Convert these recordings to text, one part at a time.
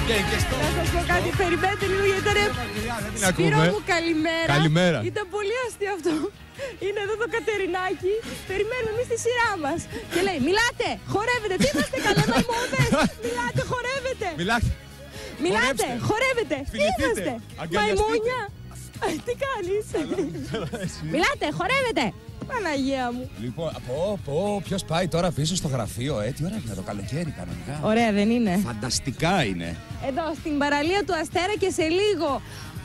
Να σας πω κάτι, περιμένετε λίγο γιατί ήταν. Σπύρο μου, καλημέρα. Καλημέρα. Ήταν πολύ αστείο αυτό. Είναι εδώ το Κατερινάκι, περιμένουμε εμείς τη σειρά μας. Και λέει, μιλάτε, χορεύετε, τι είμαστε καλά μαϊμούδες. Μιλάτε, χορεύετε. Μιλάτε, χορεύετε, τι είμαστε. Μαϊμούνια. Τι κάνεις. Μιλάτε, χορεύετε. Παναγία μου. Λοιπόν, ποιος πάει τώρα πίσω στο γραφείο, τι ωραία είναι το καλοκαίρι κανονικά. Ωραία δεν είναι. Φανταστικά είναι. Εδώ στην παραλία του Αστέρα και σε λίγο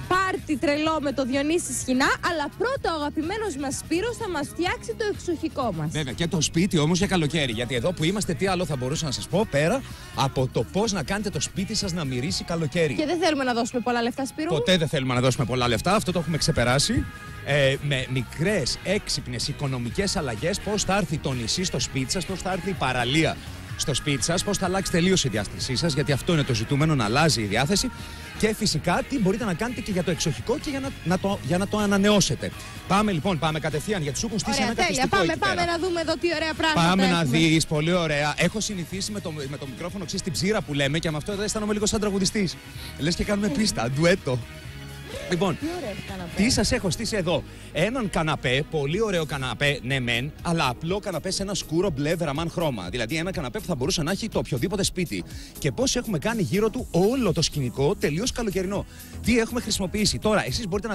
πάρτι τρελό με το Διονύση Σχοινά, αλλά πρώτα ο αγαπημένος μας Σπύρος θα μας φτιάξει το εξοχικό μας. Βέβαια και το σπίτι όμως για καλοκαίρι, γιατί εδώ που είμαστε τι άλλο θα μπορούσα να σας πω πέρα από το πώς να κάνετε το σπίτι σας να μυρίσει καλοκαίρι. Και δεν θέλουμε να δώσουμε πολλά λεφτά, Σπύρο. Ποτέ δεν θέλουμε να δώσουμε πολλά λεφτά, αυτό το έχουμε ξεπεράσει. Με μικρές, έξυπνες, οικονομικές αλλαγές, πώς θα έρθει το νησί στο σπίτι σας, πώς θα έρθει η παραλία στο σπίτι σας, πώς θα αλλάξει τελείως η διάθεσή σας, γιατί αυτό είναι το ζητούμενο, να αλλάζει η διάθεση. Και φυσικά τι μπορείτε να κάνετε και για το εξοχικό και για να το ανανεώσετε. Πάμε λοιπόν, πάμε κατευθείαν γιατί σου έχουν στήσει ένα καθιστικό. Πάμε να δούμε εδώ τι ωραία πράγματα. Πάμε να δεις, πολύ ωραία. Έχω συνηθίσει με το μικρόφωνο στην ψήρα που λέμε και με αυτό εδώ αισθάνομαι λίγο σαν τραγουδιστής. Λες και κάνουμε πίστα, ντουέτο. Λοιπόν, τι σας έχω στήσει εδώ. Έναν καναπέ, πολύ ωραίο καναπέ, ναι μεν, αλλά απλό καναπέ σε ένα σκούρο μπλε βεραμάν χρώμα. Δηλαδή ένα καναπέ που θα μπορούσε να έχει το οποιοδήποτε σπίτι. Και πώς έχουμε κάνει γύρω του όλο το σκηνικό τελείως καλοκαιρινό. Τι έχουμε χρησιμοποιήσει. Τώρα, εσείς μπορείτε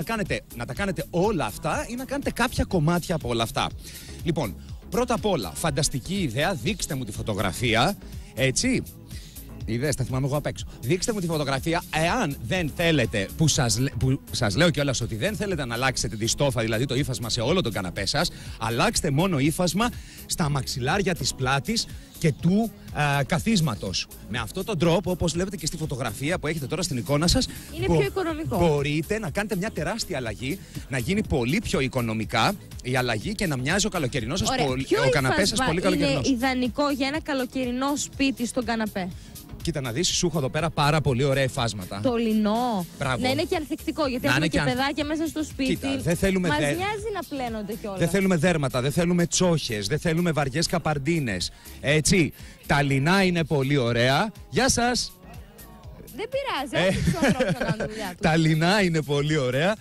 να τα κάνετε όλα αυτά ή να κάνετε κάποια κομμάτια από όλα αυτά. Λοιπόν, πρώτα απ' όλα, φανταστική ιδέα, δείξτε μου τη φωτογραφία, έτσι. Ιδέες, τα θυμάμαι εγώ απ' έξω. Δείξτε μου τη φωτογραφία. Εάν δεν θέλετε, που σας λέω κιόλας ότι δεν θέλετε να αλλάξετε τη στόφα, δηλαδή το ύφασμα σε όλο τον καναπέ σας, αλλάξτε μόνο ύφασμα στα μαξιλάρια της πλάτης και του καθίσματος. Με αυτόν τον τρόπο, όπως βλέπετε και στη φωτογραφία που έχετε τώρα στην εικόνα σας, είναι πιο οικονομικό. Μπορείτε να κάνετε μια τεράστια αλλαγή, να γίνει πολύ πιο οικονομικά η αλλαγή και να μοιάζει ο καλοκαιρινός σας, ο καναπές σας πολύ καλοκαιρινός. Είναι ιδανικό για ένα καλοκαιρινό σπίτι στον καναπέ. Κοίτα να δεις, σου έχω εδώ πέρα πάρα πολύ ωραία υφάσματα. Το λινό. Μπράβο. Να είναι και ανθεκτικό, γιατί έχουμε και παιδάκια μέσα στο σπίτι. Κοίτα, δεν θέλουμε μας νοιάζει να πλένονται κιόλας. Δεν θέλουμε δέρματα, δεν θέλουμε τσόχες, δεν θέλουμε βαριές καπαρντίνες. Έτσι, τα λινά είναι πολύ ωραία. Γεια σας! Δεν πειράζει, τα λινά είναι πολύ ωραία.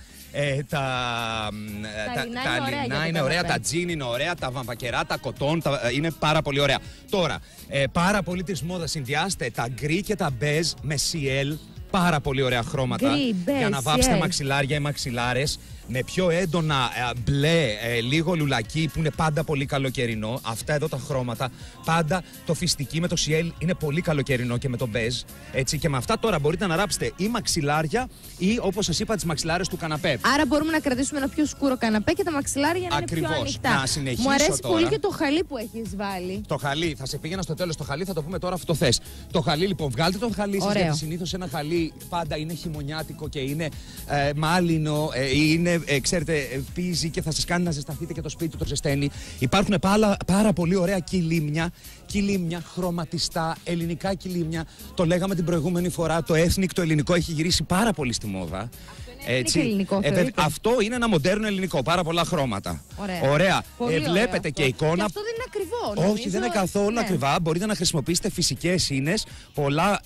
Τα λινά είναι ωραία, τα τζιν είναι ωραία, τα βαμβακερά, τα κοτόν είναι πάρα πολύ ωραία. Τώρα, πάρα πολύ της μόδας, συνδυάστε τα γκρι και τα μπέζ με CL, πάρα πολύ ωραία χρώματα για να βάψετε μαξιλάρια ή μαξιλάρες. Με πιο έντονα μπλε, λίγο λουλακί που είναι πάντα πολύ καλοκαιρινό. Αυτά εδώ τα χρώματα. Πάντα το φιστική με το CL είναι πολύ καλοκαιρινό και με το μπέζ. Έτσι, και με αυτά τώρα μπορείτε να ράψετε ή μαξιλάρια ή όπως σας είπα τις μαξιλάρες του καναπέ. Άρα μπορούμε να κρατήσουμε ένα πιο σκούρο καναπέ και τα μαξιλάρια να είναι πιο ανοιχτά. Να συνεχίσω. Μου αρέσει τώρα πολύ και το χαλί που έχεις βάλει. Το χαλί, θα σε πήγαινα στο τέλος. Το χαλί θα το πούμε τώρα αφού το θες. Το χαλί λοιπόν, βγάλτε το χαλί σας, γιατί συνήθως ένα χαλί πάντα είναι χειμωνιάτικο και είναι μάλινο ή είναι. Ξέρετε, πίζει και θα σας κάνει να ζεσταθείτε και το σπίτι το ζεσταίνει. Υπάρχουν πάρα πολύ ωραία κιλίμια χρωματιστά, ελληνικά κιλίμια. Το λέγαμε την προηγούμενη φορά, το ethnic, το ελληνικό έχει γυρίσει πάρα πολύ στη μόδα. Έτσι. Ελληνικό, αυτό είναι ένα μοντέρνο ελληνικό, πάρα πολλά χρώματα. Ωραία. Βλέπετε και εικόνα. Και αυτό δεν είναι ακριβό. Όχι, δεν είναι καθόλου ακριβά. Μπορείτε να χρησιμοποιήσετε φυσικές ίνες, πολλά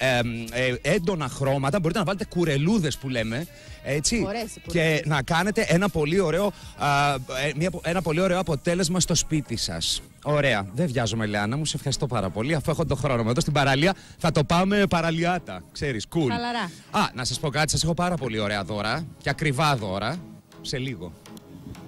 έντονα χρώματα. Μπορείτε να βάλετε κουρελούδες που λέμε. Έτσι, και να κάνετε ένα πολύ ωραίο αποτέλεσμα στο σπίτι σας. Ωραία. Δεν βιάζομαι, Λεάννα μου. Σε ευχαριστώ πάρα πολύ. Αφού έχω τον χρόνο μου εδώ στην παραλία, θα το πάμε παραλιάτα. Ξέρεις, cool. Χαλαρά. Να σας πω κάτι. Σας έχω πάρα πολύ ωραία δώρα και ακριβά δώρα. Σε λίγο.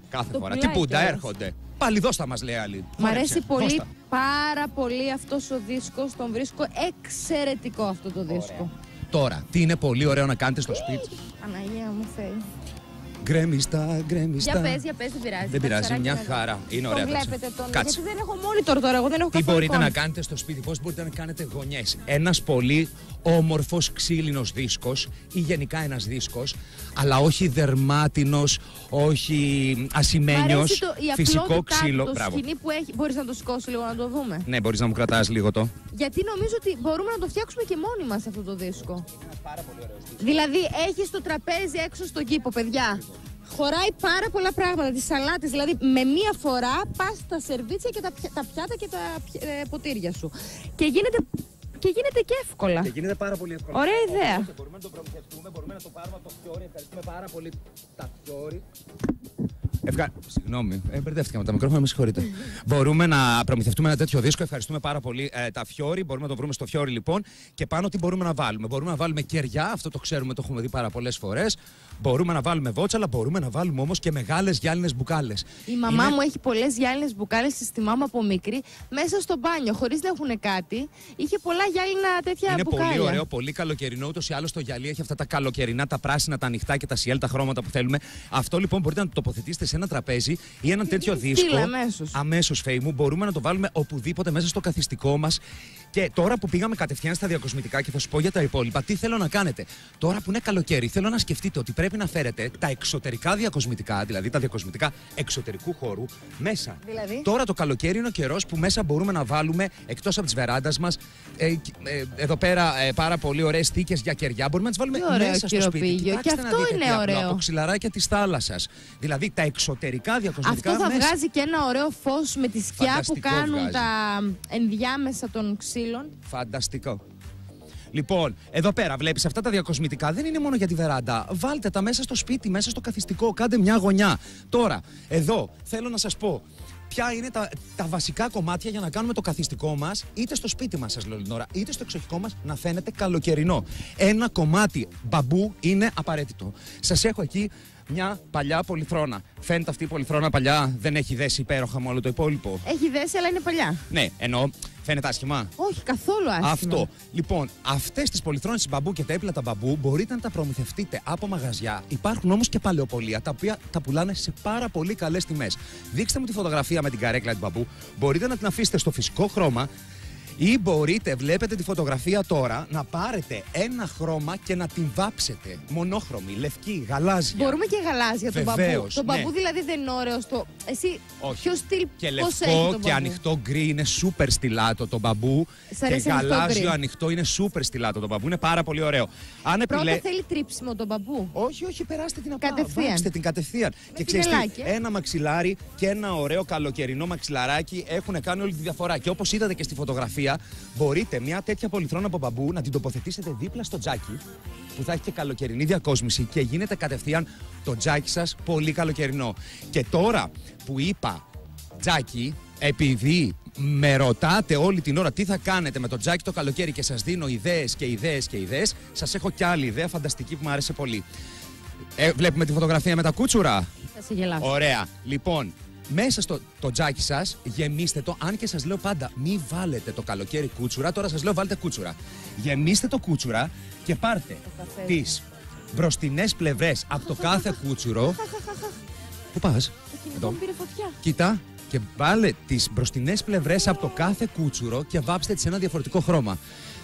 Κάθε φορά. Τι πούντα έρχονται. Πάλι δώστα μας, λέει άλλη. Μ' αρέσει πολύ, πάρα πολύ αυτός ο δίσκος. Τον βρίσκω εξαιρετικό αυτό το δίσκο. Ωραία. Τώρα, τι είναι πολύ ωραίο να κάνετε στο σπίτι. Παναγία μου Θεέ. Γκρέμιστα. Για πες, δεν πειράζει. Δεν πειράζει, μια χαρά. Είναι ωραία. Βλέπετε τον. Γιατί δεν έχω monitor τώρα, εγώ δεν έχω καθόλου. Τι μπορείτε να κάνετε στο σπίτι, πώς μπορείτε να κάνετε γωνιές. Ένας πολύ όμορφος ξύλινος δίσκος ή γενικά ένας δίσκος, αλλά όχι δερμάτινος, όχι ασημένιος, φυσικό ξύλο. Το σκηνή που έχει, μπορείς να το σηκώσει λίγο να το δούμε. Ναι, μπορείς να μου κρατάς λίγο το. Γιατί νομίζω ότι μπορούμε να το φτιάξουμε και μόνοι μας αυτό το δίσκο. Δηλαδή έχεις το τραπέζι έξω στον κήπο, παιδιά. Χωράει πάρα πολλά πράγματα, τις σαλάτες, δηλαδή με μία φορά πας τα σερβίτσια και τα πιάτα και τα ποτήρια σου. Και γίνεται Και γίνεται και εύκολα. Και γίνεται πάρα πολύ εύκολα. Ωραία ιδέα. Μπορούμε να το προμηθευτούμε, μπορούμε να το πάρουμε από το Φιόρι. Ευχαριστούμε πάρα πολύ τα Φιόρι. Συγγνώμη, μπερδεύτηκα με τα μικρόφωνα, με συγχωρείτε. Μπορούμε να προμηθευτούμε ένα τέτοιο δίσκο. Ευχαριστούμε πάρα πολύ τα Φιόρι. Μπορούμε να το βρούμε στο Φιόρι λοιπόν. Και πάνω τι μπορούμε να βάλουμε. Μπορούμε να βάλουμε κεριά, αυτό το ξέρουμε, το έχουμε δει πάρα πολλές φορές. Μπορούμε να βάλουμε βότσαλα, μπορούμε να βάλουμε όμως και μεγάλες γυάλινες μπουκάλες. Η μαμά μου έχει πολλές γυάλινες μπουκάλες, τις θυμάμαι από μικρή, μέσα στο μπάνιο, χωρίς να έχουν κάτι. Είχε πολλά γυάλινα τέτοια μπουκάλια. Είναι πολύ ωραίο, πολύ καλοκαιρινό. Ούτως ή άλλως το γυαλί έχει αυτά τα καλοκαιρινά, τα πράσινα, τα ανοιχτά και τα σιέλ, τα χρώματα που θέλουμε. Αυτό λοιπόν μπορείτε να το τοποθετήσετε σε ένα τραπέζι ή έναν τέτοιο δίσκο. Αμέσως, Φέη μου, μπορούμε να το βάλουμε οπουδήποτε μέσα στο καθιστικό μας. Και τώρα που πήγαμε κατευθείαν στα διακοσμητικά και θα σου πω για τα υπόλοιπα, τι θέλω να κάνετε. Τώρα που είναι καλοκαίρι, θέλω να σκεφτείτε ότι πρέπει να φέρετε τα εξωτερικά διακοσμητικά, δηλαδή τα διακοσμητικά εξωτερικού χώρου, μέσα. Δηλαδή? Τώρα το καλοκαίρι είναι ο καιρός που μέσα μπορούμε να βάλουμε, εκτός από τις βεράντας μας, εδώ πέρα πάρα πολύ ωραίες θήκες για κεριά. Μπορούμε να τις βάλουμε μέσα στο σπίτι. Και αυτό είναι ωραίο. Από ξυλαράκια της θάλασσας. Δηλαδή τα εξωτερικά διακοσμητικά. Αυτό θα μέσα. βγάζει και ένα ωραίο φως με τη σκιά που κάνουν βγάζει. Τα ενδιάμεσα των ξύλων. Φανταστικό. Λοιπόν, εδώ πέρα βλέπεις αυτά τα διακοσμητικά δεν είναι μόνο για τη βεράντα. Βάλτε τα μέσα στο σπίτι, μέσα στο καθιστικό. Κάντε μια γωνιά. Τώρα, εδώ θέλω να σας πω ποια είναι τα βασικά κομμάτια για να κάνουμε το καθιστικό μας, είτε στο σπίτι μας, σας λέω Λινόρα, είτε στο εξοχικό μας, να φαίνεται καλοκαιρινό. Ένα κομμάτι μπαμπού είναι απαραίτητο. Σας έχω εκεί μια παλιά πολυθρόνα. Φαίνεται αυτή η πολυθρόνα παλιά, δεν έχει δέσει υπέροχα με όλο το υπόλοιπο. Έχει δέσει, αλλά είναι παλιά. Ναι, εννοώ. Φαίνεται άσχημα. Όχι, καθόλου άσχημα. Αυτό. Λοιπόν, αυτές τις πολυθρόνες μπαμπού και τα έπλατα μπαμπού μπορείτε να τα προμηθευτείτε από μαγαζιά. Υπάρχουν όμως και παλαιοπωλεία, τα οποία τα πουλάνε σε πάρα πολύ καλές τιμές. Δείξτε μου τη φωτογραφία με την καρέκλα του μπαμπού. Μπορείτε να την αφήσετε στο φυσικό χρώμα. Ή μπορείτε, βλέπετε τη φωτογραφία τώρα, να πάρετε ένα χρώμα και να την βάψετε. Μονόχρωμη, λευκή, γαλάζια. Μπορούμε και γαλάζια τον μπαμπού. Το μπαμπού ναι. Δηλαδή δεν είναι ωραίο στο. Εσύ, ποιο στυλ, και πώς λευκό και ανοιχτό γκρι είναι σούπερ στυλάτο το μπαμπού. Και γαλάζιο ανοιχτό είναι σούπερ στυλάτο το μπαμπού. Είναι πάρα πολύ ωραίο. Πρώτα θέλει τρίψιμο τον μπαμπού. Όχι, όχι, περάστε την απλά. Βάψτε την κατευθείαν. Και ξέρεις τι, ένα μαξιλάρι και ένα ωραίο καλοκαιρινό μαξιλαράκι έχουν κάνει όλη τη διαφορά. Και όπως είδατε και στη φωτογραφία. Μπορείτε μια τέτοια πολυθρόνα από μπαμπού να την τοποθετήσετε δίπλα στο τζάκι που θα έχει και καλοκαιρινή διακόσμηση και γίνεται κατευθείαν το τζάκι σας πολύ καλοκαιρινό. Και τώρα που είπα τζάκι, επειδή με ρωτάτε όλη την ώρα τι θα κάνετε με το τζάκι το καλοκαίρι και σας δίνω ιδέες και ιδέες και ιδέες, σας έχω κι άλλη ιδέα φανταστική που μου άρεσε πολύ. Βλέπουμε τη φωτογραφία με τα κούτσουρα. Θα σε γελάσω. Ωραία. Λοιπόν, μέσα στο το τζάκι σας γεμίστε το, αν και σας λέω πάντα μη βάλετε το καλοκαίρι κούτσουρα, τώρα σας λέω βάλτε κούτσουρα. Γεμίστε το κούτσουρα και πάρτε τις μπροστινές πλευρές από το κάθε κούτσουρο. Πού πας? Εδώ πήρε φωτιά. Κοίτα και βάλε τις μπροστινές πλευρές από το κάθε κούτσουρο και βάψτε τις σε ένα διαφορετικό χρώμα.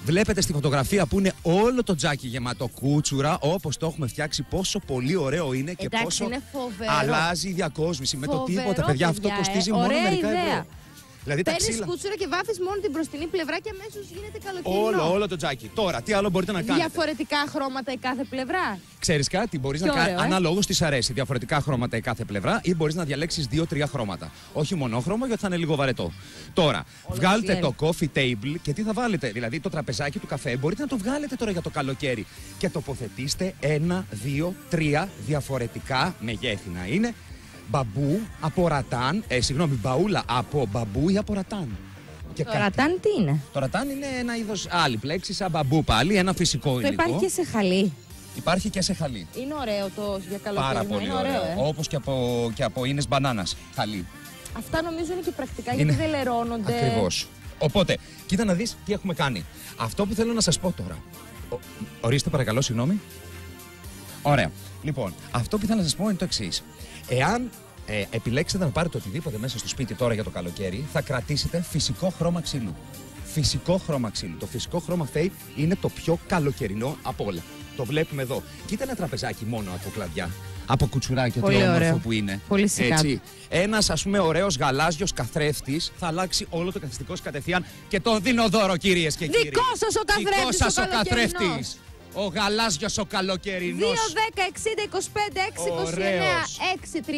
Βλέπετε στη φωτογραφία που είναι όλο το τζάκι γεμάτο κούτσουρα, όπως το έχουμε φτιάξει, πόσο πολύ ωραίο είναι και εντάξει, πόσο είναι αλλάζει η διακόσμηση. Φοβερό, με το τίποτα, παιδιά, αυτό κοστίζει μόνο μερικά ευρώ. Δηλαδή, παίρνεις κούτσουρα και βάφεις μόνο την μπροστινή πλευρά και αμέσως γίνεται καλοκαιρινό. Όλο το τζάκι. Τώρα, τι άλλο μπορείτε να κάνετε? Διαφορετικά χρώματα η κάθε πλευρά. Ξέρεις κάτι, μπορείς να κάνεις αναλόγως τι αρέσει. Διαφορετικά χρώματα η κάθε πλευρά ή μπορείς να διαλέξεις 2-3 χρώματα. Όχι μονόχρωμο, γιατί θα είναι λίγο βαρετό. Τώρα, βγάλτε το coffee table και τι θα βάλετε? Δηλαδή, το τραπεζάκι του καφέ μπορείτε να το βγάλετε τώρα για το καλοκαίρι και τοποθετήστε 1, 2, 3 διαφορετικά μεγέθη να είναι. Μπαμπού από ρατάν, μπαούλα από μπαμπού ή από ρατάν. Και το ρατάν τι είναι? Το ρατάν είναι ένα είδος άλλη πλέξη, σαν μπαμπού πάλι, ένα φυσικό υλικό. Το υπάρχει και σε χαλί. Υπάρχει και σε χαλί. Είναι ωραίο το για καλοκαίρι. Πάρα πολύ ωραίο. Όπως και από ίνες μπανάνας, χαλί. Αυτά νομίζω είναι και πρακτικά γιατί δεν λερώνονται. Ακριβώς. Οπότε, κοίτα να δεις τι έχουμε κάνει. Αυτό που θέλω να σας πω τώρα. Ορίστε παρακαλώ, συγγνώμη. Ωραία. Λοιπόν, αυτό που θέλω να σας πω είναι το εξής. Εάν επιλέξετε να πάρετε οτιδήποτε μέσα στο σπίτι τώρα για το καλοκαίρι, θα κρατήσετε φυσικό χρώμα ξύλου. Φυσικό χρώμα ξύλου. Το φυσικό χρώμα, Φέη, είναι το πιο καλοκαιρινό από όλα. Το βλέπουμε εδώ. Κοίτα ένα τραπεζάκι μόνο από κλαδιά. Από κουτσουράκια το όμορφο που είναι. Πολύ έτσι. Ένας, ας πούμε, ωραίος γαλάζιος καθρέφτης θα αλλάξει όλο το καθιστικό κατευθείαν και τον δίνω δώρο, κυρίες και κύριοι. Δικό σας ο καθρέφτης. Ο γαλάζιος ο καλοκαιρινός. 2, 10, 60, 25, 6, 29, 6, 30.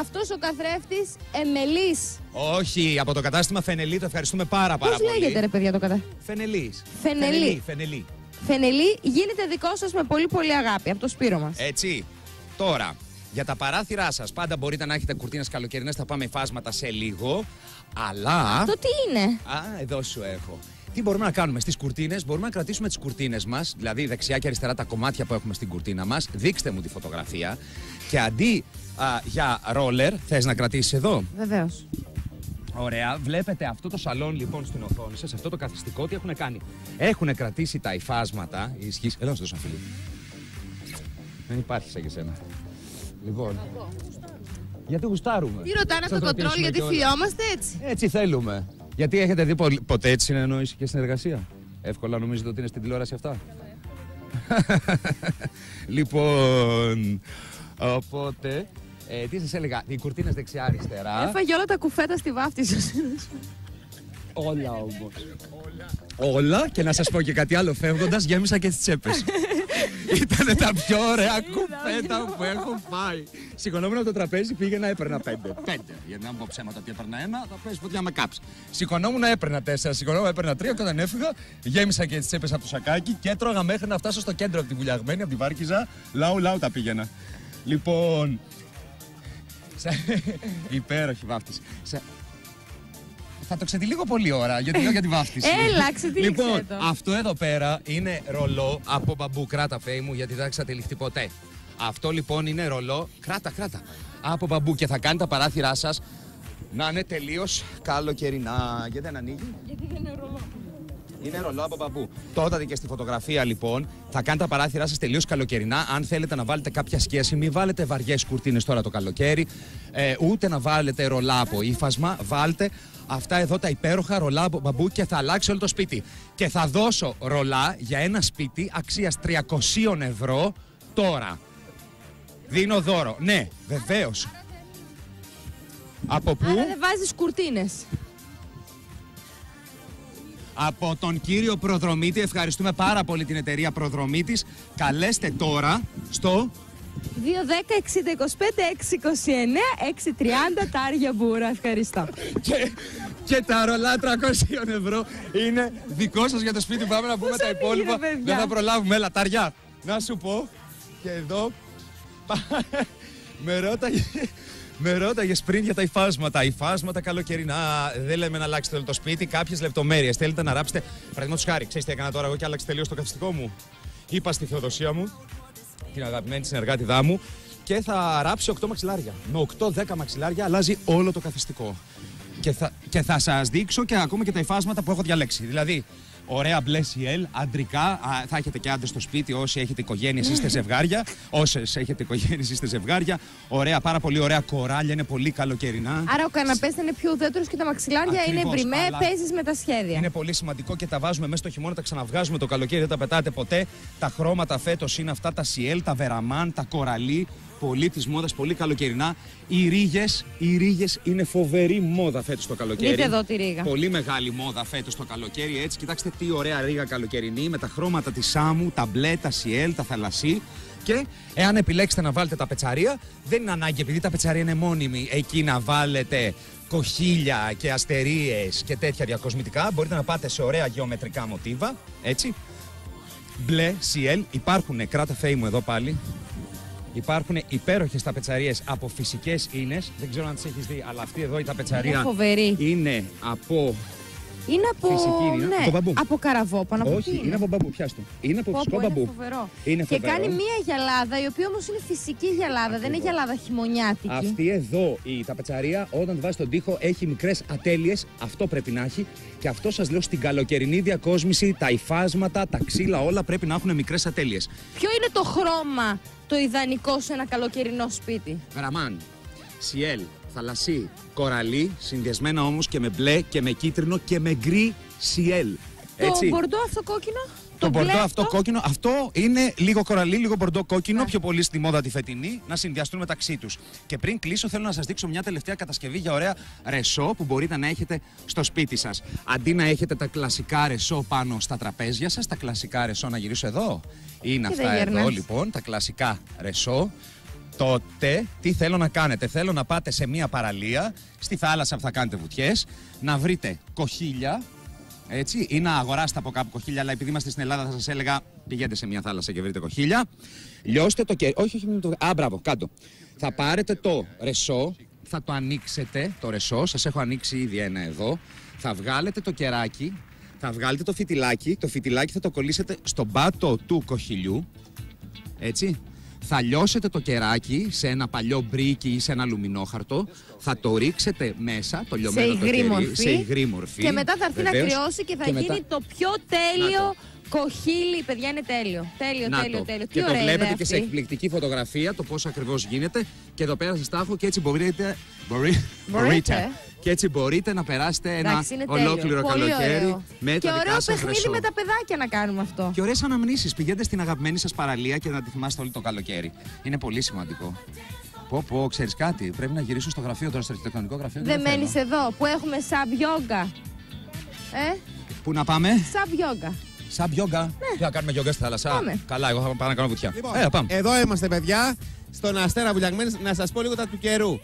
Αυτός ο καθρέφτης εμελής. Όχι, από το κατάστημα Φενελή, το ευχαριστούμε πάρα πολύ. Πώς λέγεται ρε παιδιά το κατάστημα? Φενελής. Φενελή. Φενελή γίνεται δικό σας με πολύ πολύ αγάπη από το Σπύρο μας. Έτσι. Τώρα, για τα παράθυρά σας, πάντα μπορείτε να έχετε κουρτίνες καλοκαιρινές, θα πάμε υφάσματα σε λίγο. Αλλά. Αυτό τι είναι? Α, εδώ σου έχω. Τι μπορούμε να κάνουμε στις κουρτίνες? Μπορούμε να κρατήσουμε τις κουρτίνες μας, δηλαδή δεξιά και αριστερά τα κομμάτια που έχουμε στην κουρτίνα μας. Δείξτε μου τη φωτογραφία. Και αντί για ρόλερ, θες να κρατήσεις εδώ? Βεβαίως. Ωραία. Βλέπετε αυτό το σαλόν λοιπόν στην οθόνη σας, αυτό το καθιστικό, τι έχουν κάνει? Έχουν κρατήσει τα υφάσματα. Ισχύς. Εδώ να σου δώσω ένα φιλί. Δεν υπάρχει σαν και σένα. Λοιπόν. Γιατί γουστάρουμε. Τι ρωτάνε από το κοντρόλ, γιατί φιλιόμαστε έτσι? Έτσι θέλουμε. Γιατί έχετε δει ποτέ έτσι συνεννόηση και συνεργασία? Εύκολα νομίζετε ότι είναι στην τηλεόραση αυτά? Λοιπόν, οπότε, τι σας έλεγα, οι κουρτίνες δεξιά-αριστερά. Έφαγε όλα τα κουφέτα στη βάφτιση σας. Όλα όμως. Όλα, και να σας πω και κάτι άλλο φεύγοντας, γέμισα και τις τσέπες. Ήτανε τα πιο ωραία κουφέτα που έχω φάει. Σηκωνόμουν από το τραπέζι, πήγαινα, έπαιρνα 5. Γιατί να μην πω ψέματα ότι έπαιρνα 1, θα πες ποτέ να με κάψει. Σηκωνόμουν, έπαιρνα 4, σηκωνόμουν, έπαιρνα 3 και όταν έφυγα, γέμισα και τις τσέπες από το σακάκι και έτρωγα μέχρι να φτάσω στο κέντρο από τη Βουλιαγμένη, από τη Βάρκιζα. Λαού τα πήγαινα. Λοιπόν. Υπέροχη βάφτιση. Θα το ξετυλίγω πολλή ώρα, γιατί λέω για τη βάφτιση. Έλα, ξετυλίξε λοιπόν, το. αυτό εδώ πέρα είναι ρολό από μπαμπού. Κράτα, Φέη μου, γιατί δεν θα ξετυλιχτεί ποτέ. Αυτό λοιπόν είναι ρολό, κράτα, από μπαμπού και θα κάνει τα παράθυρά σας να είναι τελείως καλοκαιρινά. Γιατί δεν ανοίγει? Γιατί δεν είναι ρολό. Είναι ρολό από μπαμπού. Το είδατε και στη φωτογραφία λοιπόν. Θα κάνει τα παράθυρά σας τελείως καλοκαιρινά. Αν θέλετε να βάλετε κάποια σχέση, μην βάλετε βαριές κουρτίνες τώρα το καλοκαίρι. Ούτε να βάλετε ρολά από ύφασμα. Βάλτε αυτά εδώ τα υπέροχα ρολά από μπαμπού και θα αλλάξει όλο το σπίτι. Και θα δώσω ρολά για ένα σπίτι αξίας 300 ευρώ τώρα. Δίνω δώρο. Ναι, βεβαίως. Από πού? Άρα δεν βάζεις κουρτίνες. Από τον κύριο Προδρομίτη. Ευχαριστούμε πάρα πολύ την εταιρεία Προδρομίτης. Καλέστε τώρα στο 2, 10, 60, 25, 6, 29, 6, 30 τάρια μπούρα. Ευχαριστώ. Και τα ρολά 300 ευρώ είναι δικό σας για το σπίτι. Πάμε να πούμε τα υπόλοιπα. Δεν θα προλάβουμε. Έλα, ταριά. Να σου πω. Και εδώ με ρώταγες πριν για τα υφάσματα. Υφάσματα καλοκαιρινά. Δεν λέμε να αλλάξετε όλο το σπίτι. Κάποιες λεπτομέρειες θέλετε να ράψετε. Παραδείγματος χάρη, ξέρεις τι έκανα τώρα εγώ και άλλαξε τελείως το καθιστικό μου? Είπα στη Θεοδοσία μου, την αγαπημένη συνεργάτηδά μου, και θα ράψει 8 μαξιλάρια. Με 8-10 μαξιλάρια αλλάζει όλο το καθιστικό. Και θα σας δείξω και ακόμα και τα υφάσματα που έχω διαλέξει. Δηλαδή, ωραία μπλε σιέλ, αντρικά. Θα έχετε και άντρες στο σπίτι, όσοι έχετε οικογένειες είστε ζευγάρια. Όσες έχετε οικογένειες είστε ζευγάρια. Ωραία, πάρα πολύ ωραία κοράλια, είναι πολύ καλοκαιρινά. Άρα ο καναπές θα είναι πιο ουδέτερος και τα μαξιλάρια ακριβώς, είναι μπριμέ, παίζεις με τα σχέδια. Είναι πολύ σημαντικό και τα βάζουμε μέσα στο χειμώνα, τα ξαναβγάζουμε το καλοκαίρι, δεν τα πετάτε ποτέ. Τα χρώματα φέτος είναι αυτά, τα σιέλ, τα βεραμάν, τα κοραλί. Πολύ της μόδας, πολύ καλοκαιρινά. Οι ρίγες είναι φοβερή μόδα φέτος το καλοκαίρι. Δείτε εδώ τη ρίγα. Πολύ μεγάλη μόδα φέτος το καλοκαίρι. Έτσι, κοιτάξτε τι ωραία ρίγα καλοκαιρινή με τα χρώματα της σάμου, τα μπλε, τα σιέλ, τα θαλασσί. Και εάν επιλέξετε να βάλετε τα πετσαρία, δεν είναι ανάγκη, επειδή τα πετσαρία είναι μόνιμη, εκεί να βάλετε κοχύλια και αστερίες και τέτοια διακοσμητικά. Μπορείτε να πάτε σε ωραία γεωμετρικά μοτίβα. Έτσι. Μπλε, σιέλ. Υπάρχουν, κράτα Φέη μου εδώ πάλι. Υπάρχουν υπέροχες ταπετσαρίες από φυσικές ίνες. Δεν ξέρω αν τις έχεις δει, αλλά αυτή εδώ η ταπετσαρία είναι από. Είναι από. Φυσική, ναι, από μπαμπού. Από καραβόπανο. Όχι, είναι από μπαμπού, πιάστο. Είναι από φυσικό μπαμπού. Είναι φοβερό. Είναι και κάνει μία γυαλάδα, η οποία όμως είναι φυσική γυαλάδα, ακριβώς. Δεν είναι γυαλάδα χειμωνιάτικη. Αυτή εδώ η ταπετσαρία, όταν τη βάζει στον τοίχο, έχει μικρές ατέλειες. Αυτό πρέπει να έχει. Και αυτό σας λέω, στην καλοκαιρινή διακόσμηση, τα υφάσματα, τα ξύλα, όλα πρέπει να έχουν μικρές ατέλειες. Ποιο είναι το χρώμα το ιδανικό σε ένα καλοκαιρινό σπίτι? Βεραμάν, σιέλ, θαλασσί, κοραλί, συνδυασμένα όμως και με μπλε και με κίτρινο και με γκρι σιέλ. Το μπορντό αυτό κόκκινο? το μπορντό αυτό κόκκινο, αυτό είναι λίγο κοραλί, λίγο μπορντό κόκκινο, πιο πολύ στη μόδα τη φετινή, να συνδυαστούν μεταξύ τους. Και πριν κλείσω, θέλω να σας δείξω μια τελευταία κατασκευή για ωραία ρεσό που μπορείτε να έχετε στο σπίτι σας. Αντί να έχετε τα κλασικά ρεσό πάνω στα τραπέζια σας, τα κλασικά ρεσό, να γυρίσω εδώ. Είναι και αυτά εδώ λοιπόν, τα κλασικά ρεσό. Τότε τι θέλω να κάνετε? Θέλω να πάτε σε μια παραλία, στη θάλασσα που θα κάνετε βουτιές, να βρείτε κοχύλια. Έτσι, ή να αγοράσετε από κάπου κοχύλια, αλλά επειδή είμαστε στην Ελλάδα θα σας έλεγα πηγαίνετε σε μια θάλασσα και βρείτε κοχύλια. Λιώστε το κεράκι. Όχι, μπράβο, κάτω. Θα πάρετε το ρεσό, θα το ανοίξετε το ρεσό, σας έχω ανοίξει ήδη ένα εδώ. Θα βγάλετε το κεράκι, θα βγάλετε το φυτιλάκι θα το κολλήσετε στον πάτο του κοχυλιού. Έτσι. Θα λιώσετε το κεράκι σε ένα παλιό μπρίκι ή σε ένα αλουμινόχαρτο. Θα το ρίξετε μέσα, το λιωμένο το κερί, σε υγρή μορφή. Και μετά θα έρθει να κρυώσει και θα γίνει το πιο τέλειο κοχύλι. Παιδιά, είναι τέλειο. Τέλειο. Και το βλέπετε και σε εκπληκτική φωτογραφία το πώς ακριβώς γίνεται. Και εδώ πέρα σας τα έχω και έτσι μπορείτε. Και έτσι μπορείτε να περάσετε ένα ολόκληρο καλοκαίρι με τα δικά σας ρεσό. Και ωραίο παιχνίδι με τα παιδάκια να κάνουμε αυτό. Και ωραίες αναμνήσεις. Πηγαίνετε στην αγαπημένη σας παραλία και να τη θυμάστε όλο το καλοκαίρι. Είναι πολύ σημαντικό. Πω, ξέρεις κάτι, πρέπει να γυρίσω στο γραφείο τώρα, στο αρχιτεκτονικό γραφείο. Δεν μένεις εδώ που έχουμε sub yoga. Πού να πάμε? Sub yoga. Sub yoga. Ναι. Τι να κάνουμε yoga στη θάλασσα? Πάμε. Καλά, εγώ θα πάω να κάνω βουτιά. Λοιπόν, εδώ είμαστε παιδιά, στον Αστέρα Βουλιαγμένης, να σας πω λίγο τα του καιρού.